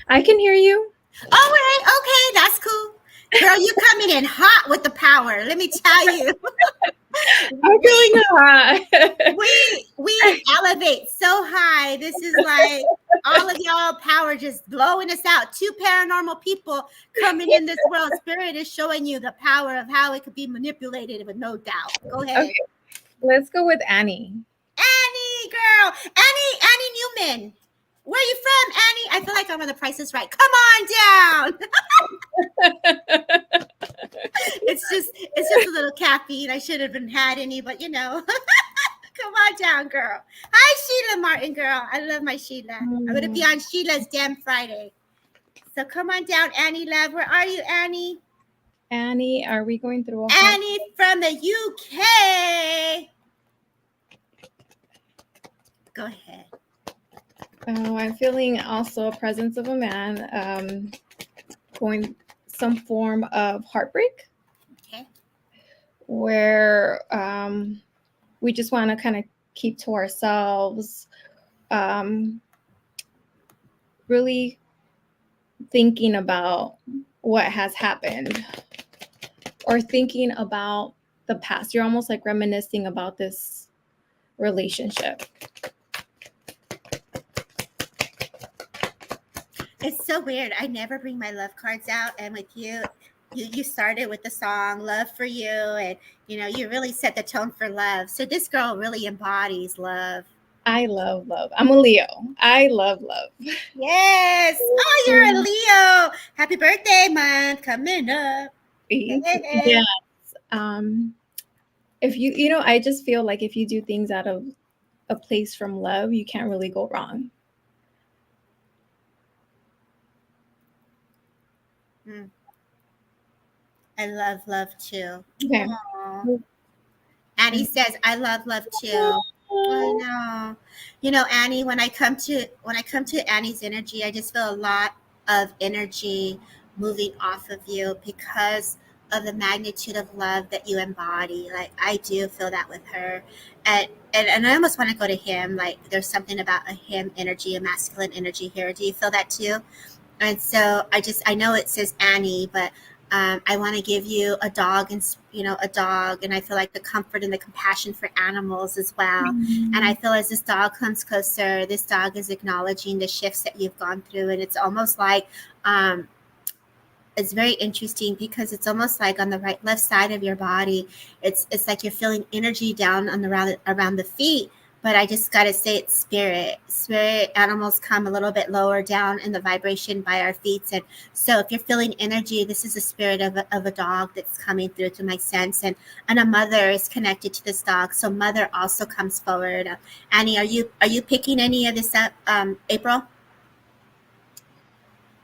I can hear you. All right. Okay, that's cool. Girl, you're coming in hot with the power. Let me tell you. I'm feeling hot. we elevate so high. This is like all of y'all power just blowing us out. Two paranormal people coming in this world. Spirit is showing you the power of how it could be manipulated with no doubt. Go ahead. Okay. Let's go with Annie. Annie, girl. Annie Newman. Where are you from, Annie? I feel like I'm on The Price is Right. Come on down. It's just a little caffeine. I should have had any, but you know. Come on down, girl. Hi, Sheila Martin, girl. I love my Sheila. I'm going to be on Sheila's Damn Friday. So come on down, Annie love. Where are you, Annie? Annie, are we going through Annie from the UK. Go ahead. I'm feeling also a presence of a man going some form of heartbreak Okay. where we just want to kind of keep to ourselves, um, really thinking about what has happened or thinking about the past. You're almost like reminiscing about this relationship. It's so weird. I never bring my love cards out, and with you, you started with the song "Love for You," and you really set the tone for love. So this girl really embodies love. I love love. I'm a Leo. I love love. Yes. Oh, you're a Leo. Happy birthday month coming up. Hey. Yes. If I just feel like if you do things out of a place from love, you can't really go wrong. Mm. I love love too. Okay. Aw. Annie says, "I love love too." I know. Annie, when I come to Annie's energy, I just feel a lot of energy moving off of you because of the magnitude of love that you embody. Like I do feel that with her. And I almost want to go to him. Like there's something about a him energy, a masculine energy here. Do you feel that too? And so I know it says Annie, but I want to give you a dog and a dog, and I feel like the comfort and the compassion for animals as well. And I feel as this dog comes closer, this dog is acknowledging the shifts that you've gone through, and it's almost like it's very interesting because it's almost like on the left side of your body, it's like you're feeling energy down on the around the feet. But I just got to say it's spirit animals come a little bit lower down in the vibration by our feet. And so if you're feeling energy, this is the spirit of a dog that's coming through to my sense. And a mother is connected to this dog, so mother also comes forward. Annie, are you picking any of this up, April?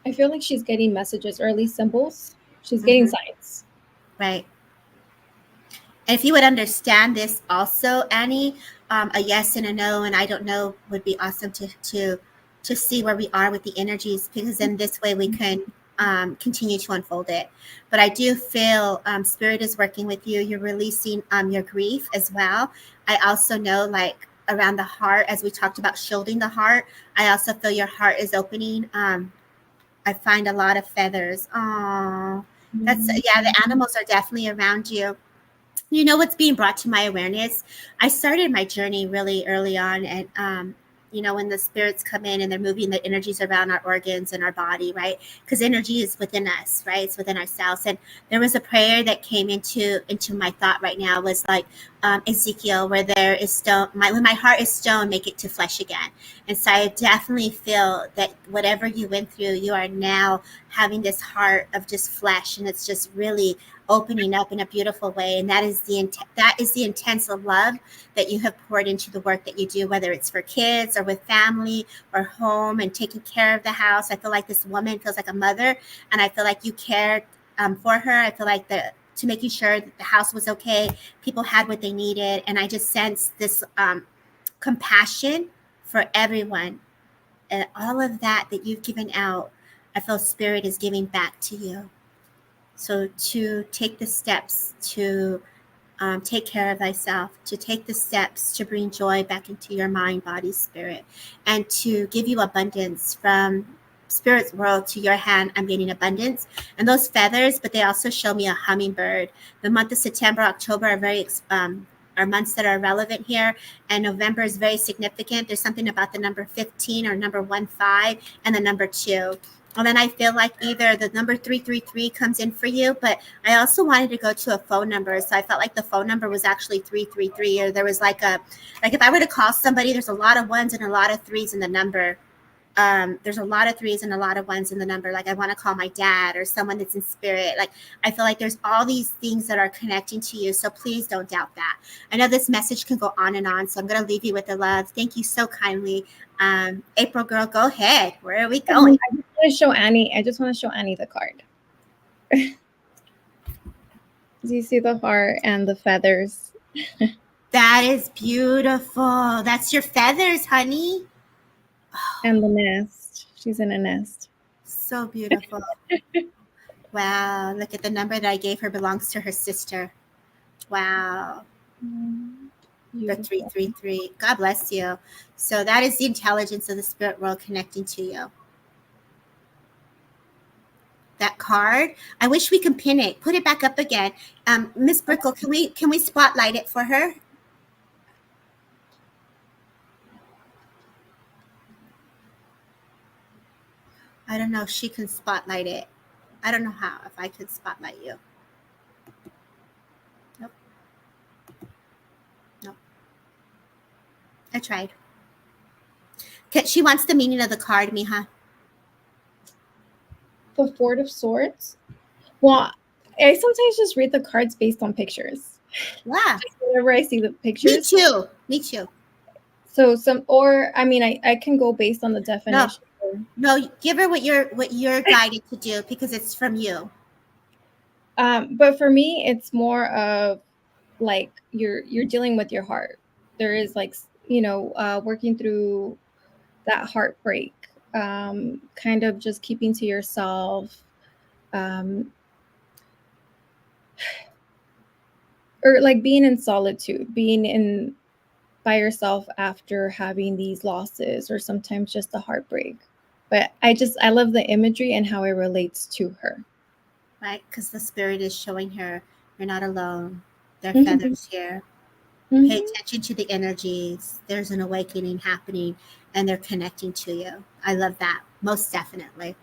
I feel like she's getting messages or at least symbols. She's getting signs. Right. And if you would understand this also, Annie, a yes and a no, and I don't know would be awesome to see where we are with the energies, because then this way we can continue to unfold it. But I do feel spirit is working with you. You're releasing your grief as well. I also know, like around the heart, as we talked about shielding the heart, I also feel your heart is opening. I find a lot of feathers. Oh, yeah. The animals are definitely around you. You know what's being brought to my awareness? I started my journey really early on, and when the spirits come in and they're moving the energies around our organs and our body, right? Because energy is within us, right? It's within ourselves. And there was a prayer that came into my thought right now, was like Ezekiel, where there is stone. When my heart is stone, make it to flesh again. And so I definitely feel that whatever you went through, you are now having this heart of just flesh, and it's just really opening up in a beautiful way. And that is the intense of love that you have poured into the work that you do, whether it's for kids or with family or home and taking care of the house. I feel like this woman feels like a mother, and I feel like you cared for her. I feel like to making sure that the house was okay, people had what they needed, and I just sense this compassion for everyone, and all of that you've given out. I feel spirit is giving back to you. So to take the steps to take care of thyself, to take the steps to bring joy back into your mind, body, spirit, and to give you abundance from spirit's world to your hand. I'm getting abundance and those feathers, but they also show me a hummingbird. The month of September, October are months that are relevant here, and November is very significant. There's something about the number 15 or number 15 and the number 2. And then I feel like either the number 333 comes in for you, but I also wanted to go to a phone number. So I felt like the phone number was actually 333, or there was like if I were to call somebody, there's a lot of ones and a lot of threes in the number. There's a lot of threes and a lot of ones in the number. Like I want to call my dad or someone that's in spirit. Like I feel like there's all these things that are connecting to you. So please don't doubt that. I know this message can go on and on, so I'm going to leave you with the love. Thank you so kindly. April girl, go ahead. Where are we going? I just want to show Annie. I just want to show Annie the card. Do you see the heart and the feathers? That is beautiful. That's your feathers, honey. And the nest. She's in a nest. So beautiful. Wow. Look at the number that I gave her belongs to her sister. Wow. The Beautiful. 333. God bless you. So that is the intelligence of the spirit world connecting to you. That card. I wish we can pin it. Put it back up again. Miss Brickle, can we spotlight it for her? I don't know if she can spotlight it. I don't know how, if I could spotlight you. Nope. Nope. I tried. She wants the meaning of the card, Mija. The Four of Swords. Well, I sometimes just read the cards based on pictures. Yeah. Just whenever I see the pictures. Me too. So I can go based on the definition. No, give her what you're guided to do because it's from you. But for me, it's more of like you're dealing with your heart. There is like, working through that heartbreak, kind of just keeping to yourself, or like being in solitude, being by yourself after having these losses, or sometimes just the heartbreak. But I love the imagery and how it relates to her. Right, because the spirit is showing her you're not alone. There are feathers here. Pay attention to the energies. There's an awakening happening, and they're connecting to you. I love that, most definitely.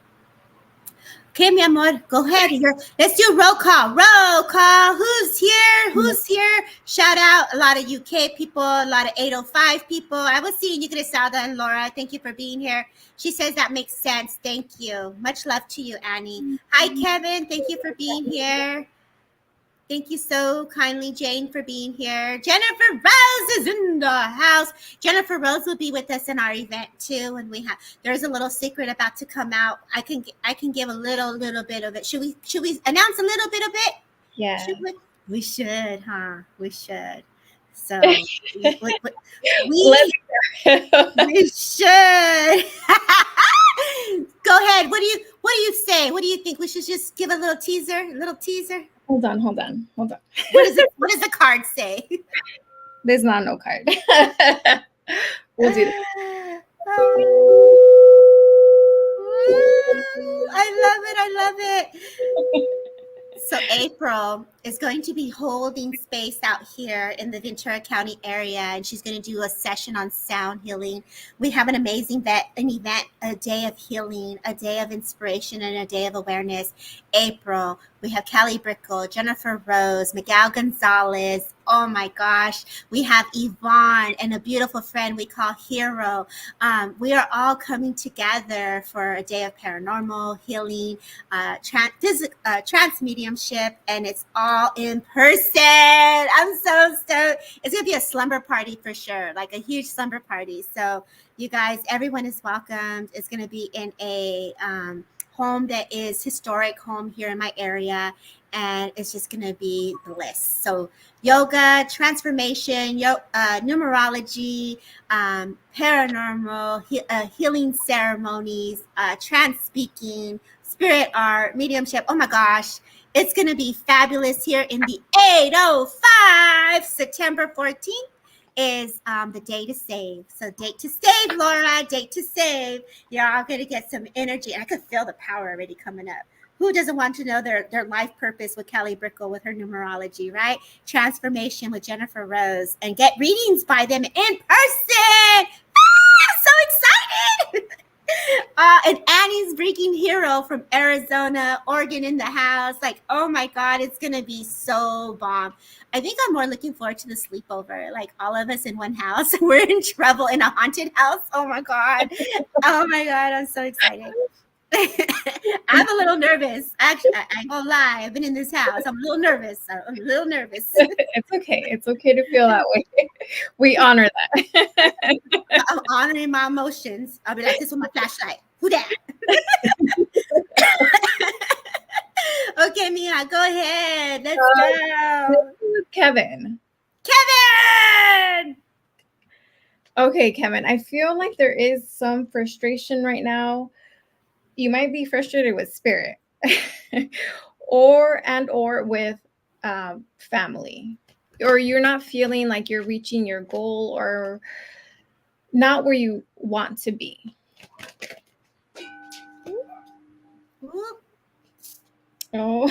Okay, mi amor, go ahead. Let's do roll call. Roll call. Who's here? Shout out a lot of UK people, a lot of 805 people. I was seeing you, Griselda and Laura. Thank you for being here. She says that makes sense. Thank you. Much love to you, Annie. Hi, Kevin. Thank you for being here. Thank you so kindly, Jane, for being here. Jennifer Rose is in the house. Jennifer Rose will be with us in our event too, and there's a little secret about to come out. I can give a little bit of it. Should we announce a little bit of it? Yeah. We should, huh? We should. So we should. Go ahead. What do you say? What do you think? We should just give a little teaser. Hold on. What does the card say? There's not no card. We'll do that. I love it. So April is going to be holding space out here in the Ventura County area, and she's going to do a session on sound healing. We have an amazing event, a day of healing, a day of inspiration, and a day of awareness. April, we have Callie Brickle, Jennifer Rose, Miguel Gonzalez. Oh my gosh, we have Yvonne and a beautiful friend we call Hero. We are all coming together for a day of paranormal healing, trance mediumship, and it's all in person. I'm so stoked. It's going to be a slumber party for sure, like a huge slumber party. So you guys, everyone is welcomed. It's going to be in a home that is historic home here in my area, and it's just going to be bliss. So yoga, transformation, numerology, paranormal, healing ceremonies, trance speaking, spirit art, mediumship. Oh my gosh, it's going to be fabulous here in the 805. September 14th is the day to save. So date to save, Laura, date to save. You're all going to get some energy. I could feel the power already coming up. Who doesn't want to know their life purpose with Callie Brickle with her numerology, right? Transformation with Jennifer Rose, and get readings by them in person. I'm so excited. And Annie's freaking hero from Arizona, Oregon in the house. Like, oh my God, it's going to be so bomb. I think I'm more looking forward to the sleepover. Like all of us in one house. We're in trouble in a haunted house. Oh my God. Oh my God. I'm so excited. I'm a little nervous. Actually, I ain't gonna lie. I've been in this house. I'm a little nervous. It's okay. It's okay to feel that way. We honor that. I'm honoring my emotions. I'll be like this with my flashlight. Who that? Okay, Mia, go ahead. Let's go. Kevin. Okay, Kevin, I feel like there is some frustration right now. You might be frustrated with spirit or with family, or you're not feeling like you're reaching your goal or not where you want to be. Ooh, Oh.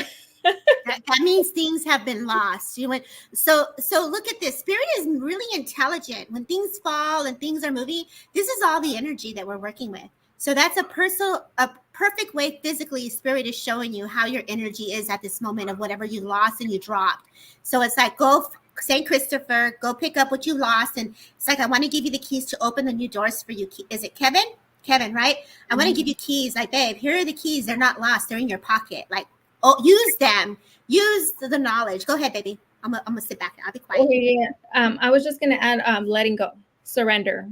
that means things have been lost. You went so look at this. Spirit is really intelligent. When things fall and things are moving, this is all the energy that we're working with. So that's a perfect way physically spirit is showing you how your energy is at this moment of whatever you lost and you dropped. So it's like go St. Christopher, go pick up what you lost. And it's like, I want to give you the keys to open the new doors for you. Is it Kevin? Kevin, right? I want to give you keys. Like, babe, here are the keys. They're not lost. They're in your pocket. Like, oh, use them. Use the knowledge. Go ahead, baby. I'm gonna sit back. I'll be quiet. Okay, yeah. I was just gonna add letting go, surrender,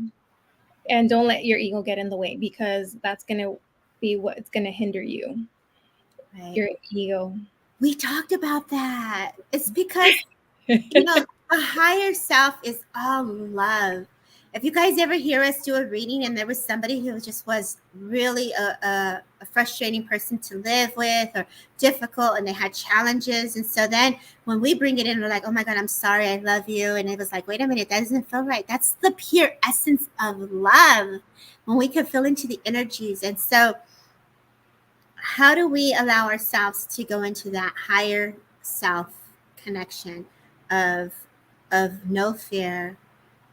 and don't let your ego get in the way, because that's gonna be what's gonna hinder you. Right. Your ego. We talked about that. It's because a higher self is all love. If you guys ever hear us do a reading and there was somebody who just was really a frustrating person to live with or difficult and they had challenges. And so then when we bring it in, we're like, oh my God, I'm sorry, I love you. And it was like, wait a minute, that doesn't feel right. That's the pure essence of love when we can feel into the energies. And so how do we allow ourselves to go into that higher self connection of no fear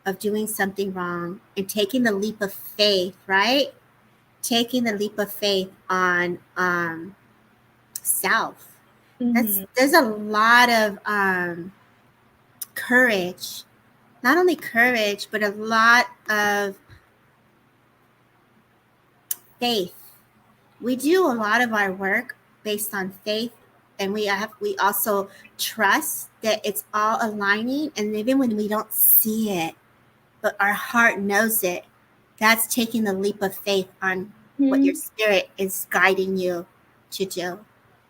of doing something wrong and taking the leap of faith, right? Taking the leap of faith on self. There's a lot of courage, not only courage, but a lot of faith. We do a lot of our work based on faith, and we also trust that it's all aligning. And even when we don't see it, but our heart knows it, that's taking the leap of faith on what your spirit is guiding you to do.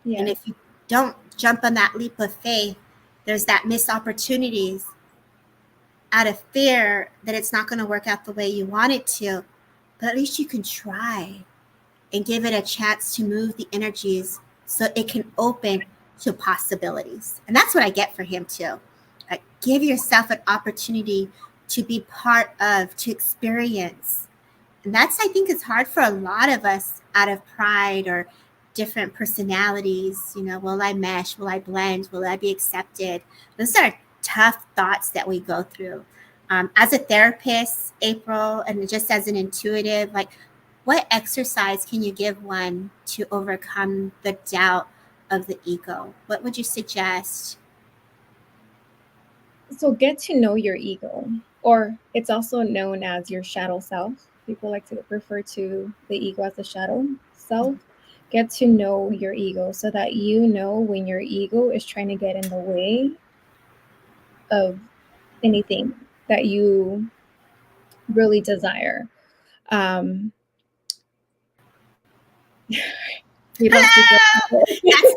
Yes. And if you don't jump on that leap of faith, there's that missed opportunities out of fear that it's not going to work out the way you want it to. But at least you can try and give it a chance to move the energies so it can open to possibilities. And that's what I get for him too. Give yourself an opportunity to be part of, to experience. And that's, I think, it's hard for a lot of us out of pride or different personalities. Will I mesh? Will I blend? Will I be accepted? Those are tough thoughts that we go through. As a therapist, April, and just as an intuitive, like, what exercise can you give one to overcome the doubt of the ego? What would you suggest? So get to know your ego, or it's also known as your shadow self. People like to refer to the ego as the shadow self. Get to know your ego so that you know when your ego is trying to get in the way of anything that you really desire. Hello! That's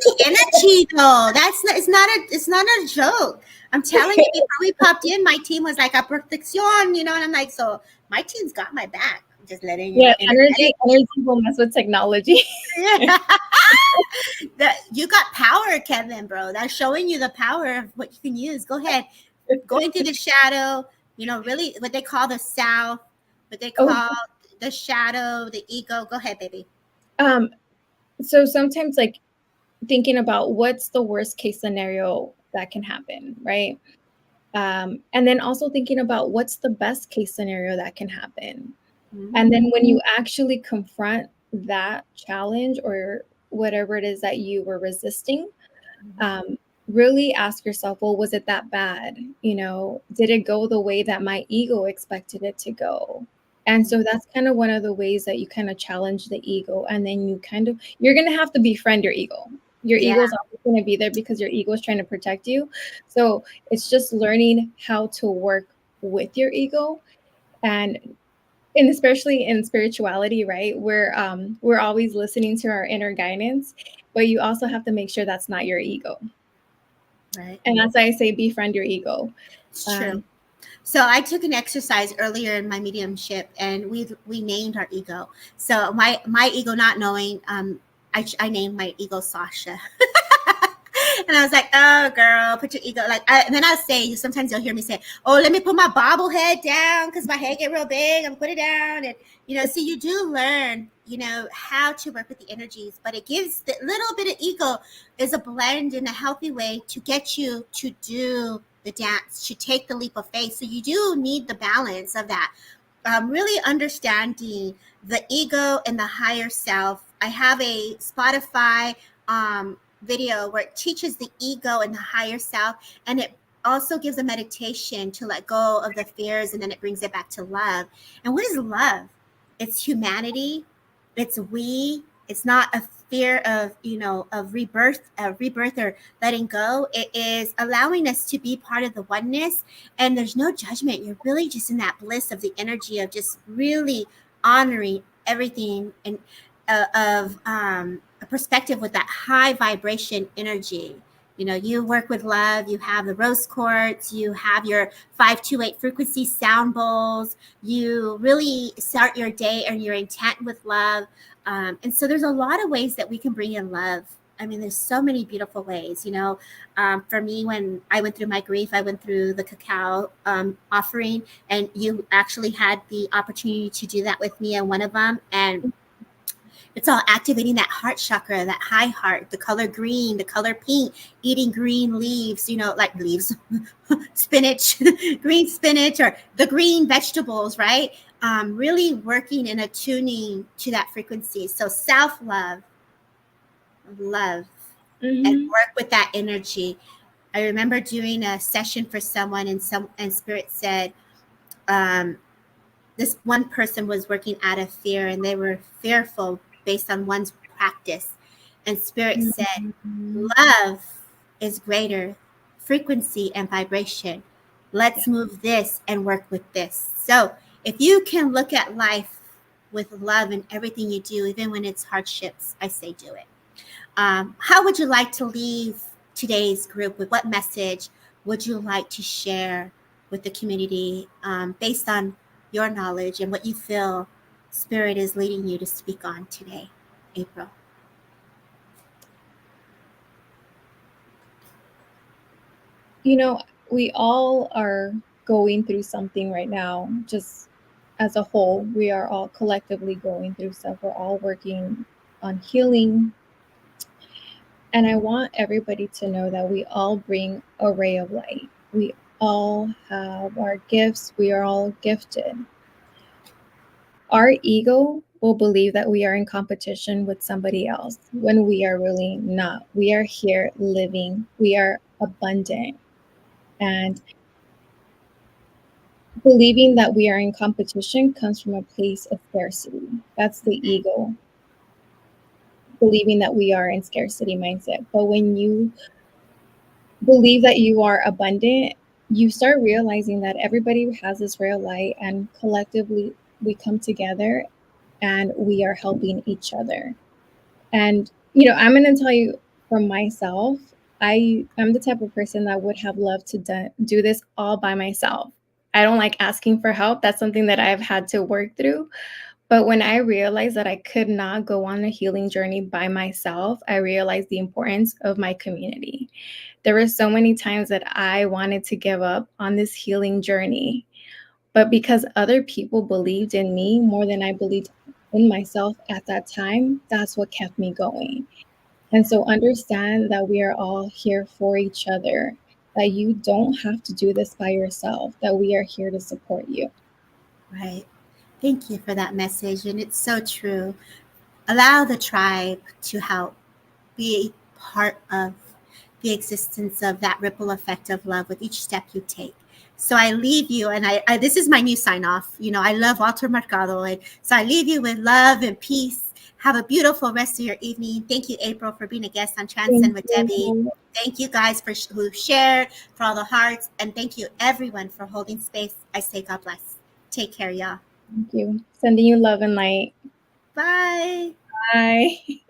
the energy, though. It's not a joke. I'm telling you, before we popped in, my team was like, a protección, and I'm like, so my team's got my back. I'm just letting you know. Energy will mess with technology. You got power, Kevin, bro. That's showing you the power of what you can use. Go ahead. Going through the shadow, really what they call the self, what they call the shadow, the ego. Go ahead, baby. So sometimes, like, thinking about what's the worst case scenario that can happen, right? And then also thinking about what's the best case scenario that can happen. And then when you actually confront that challenge or whatever it is that you were resisting, really ask yourself, well, was it that bad? Did it go the way that my ego expected it to go? And so that's kind of one of the ways that you kind of challenge the ego. And then you're going to have to befriend your ego. Your ego is always going to be there because your ego is trying to protect you. So it's just learning how to work with your ego. And especially in spirituality, right? We're always listening to our inner guidance, but you also have to make sure that's not your ego. Right. And that's why I say befriend your ego. It's true. So I took an exercise earlier in my mediumship, and we named our ego. So my ego, not knowing, I named my ego Sasha. And I was like, "Oh, girl, put your ego." And then I'll say, sometimes you'll hear me say, "Oh, let me put my bobblehead down because my head get real big. I'm put it down." And so you do learn, how to work with the energies, but it gives the little bit of ego is a blend in a healthy way to get you to do the dance, to take the leap of faith. So you do need the balance of that. Really understanding the ego and the higher self. I have a Spotify video where it teaches the ego and the higher self, and it also gives a meditation to let go of the fears, and then it brings it back to love. And what is love? It's humanity. It's we. It's not a fear of rebirth or letting go. It is allowing us to be part of the oneness, and there's no judgment. You're really just in that bliss of the energy of just really honoring everything, and of a perspective with that high vibration energy. You work with love. You have the rose quartz. You have your 528 frequency sound bowls. You really start your day and your intent with love. And so there's a lot of ways that we can bring in love. I mean, there's so many beautiful ways. For me, when I went through my grief, I went through the cacao offering, and you actually had the opportunity to do that with me in one of them. And it's all activating that heart chakra, that high heart, the color green, the color pink, eating green leaves, like leaves, spinach, green spinach, or the green vegetables, right? Really working and attuning to that frequency. So self-love, love, and work with that energy. I remember doing a session for someone, and Spirit said, this one person was working out of fear, and they were fearful based on one's practice. And Spirit said, love is greater frequency and vibration. Let's move this and work with this. So if you can look at life with love in everything you do, even when it's hardships, I say do it. How would you like to leave today's group? With what message would you like to share with the community, based on your knowledge and what you feel Spirit is leading you to speak on today, April? We all are going through something right now. Just as a whole, we are all collectively going through stuff. We're all working on healing. And I want everybody to know that we all bring a ray of light. We all have our gifts. We are all gifted. Our ego will believe that we are in competition with somebody else when we are really not. We are here living. We are abundant. And believing that we are in competition comes from a place of scarcity. That's the ego, believing that we are in scarcity mindset. But when you believe that you are abundant, you start realizing that everybody has this real light, and collectively we come together and we are helping each other. And I'm going to tell you from myself, I'm the type of person that would have loved to do this all by myself. I don't like asking for help. That's something that I've had to work through. But when I realized that I could not go on a healing journey by myself, I realized the importance of my community. There were so many times that I wanted to give up on this healing journey, but because other people believed in me more than I believed in myself at that time, that's what kept me going. And so understand that we are all here for each other, that you don't have to do this by yourself, that we are here to support you. Right. Thank you for that message. And it's so true. Allow the tribe to help be part of the existence of that ripple effect of love with each step you take. So I leave you, and I this is my new sign off. I love Walter Mercado, and so I leave you with love and peace. Have a beautiful rest of your evening. Thank you, April, for being a guest on Transcend with Debbie. Thank you guys who shared, for all the hearts, and thank you everyone for holding space. I say God bless. Take care, y'all. Thank you. Sending you love and light. Bye. Bye.